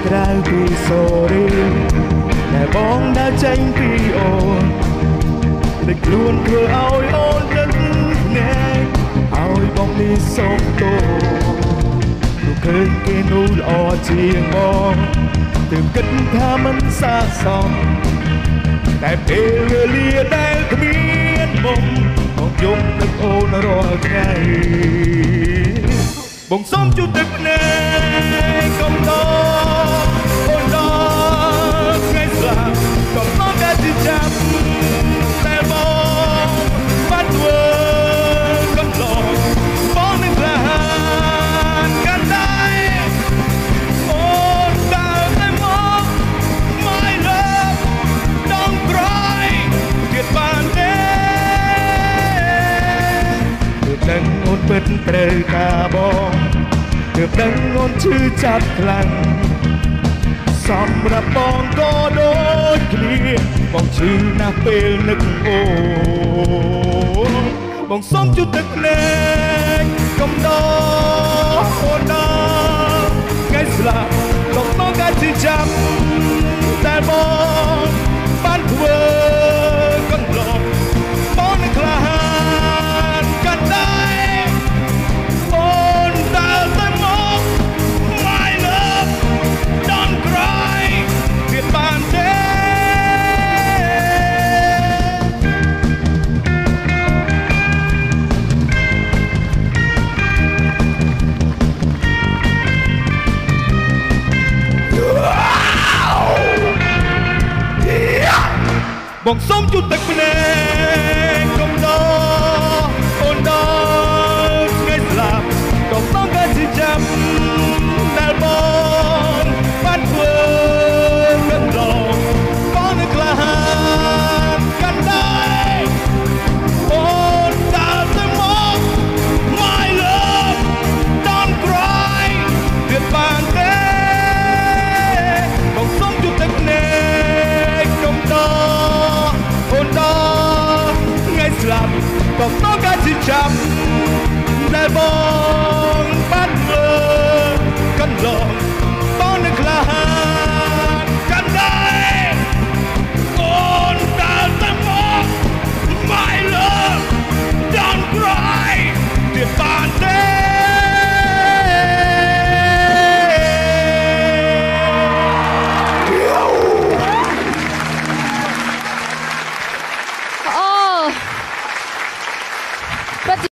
ក្រៅពីសូរីតែបងដើរចេញពីអូនតែខ្លួនធ្វើឲ្យអូនទឹកភ្នែកឲ្យបងនេះសូមទោសព្រោះឃើញគេនោះល្អជាងបងទើបគិតថាមិនស័ក្តិសមតែពេលវេលាដែលគ្មានបងបងយំទឹកអូនរាល់ថ្ងៃបងសូមជូតទឹកភ្នែកកុំតអូនដល់ថ្ងៃស្លាប់កុំមកតែជាចាប់តែបងបាត់ធ្វើកន្លងបងនឹងក្លាហានកាន់តែអូនដើរតែមក My love don't cry ទៀតបានទេទើបដឹងអូនពិតត្រូវការបងទើបដឹងអូនឈឺចាប់ខ្លាំងសម្រាប់បងក៏ដូចគ្នាបងឈឺណាស់ពេលនឹកអូនបងសូមជូតទឹកភ្នែកកុំដអូនដល់ថ្ងៃស្លាប់កុំមកកាត់ជាចាប់តែបងបានធ្វើកន្លងបងនឹងក្លាហានកាន់តែអូនដើរទៅមក My love don't cry ទៀតបានទេបងសូមជូតទឹកភ្នែកកុំដអូនដល់ថ្ងៃស្លាប់កុំต้องការជាចាប់ដែលបងបានធ្វើកន្លងបងនឹងក្លាហានកាន់តែអូនដើរទៅមក My love don't cry ទៀតបានទេបងសូមជូតទឹកភ្នែកកុំដអូនដល់ថ្ងៃស្លាប់ក៏ต้องការជាចាប់ដែលបងបានធ្វើកន្លង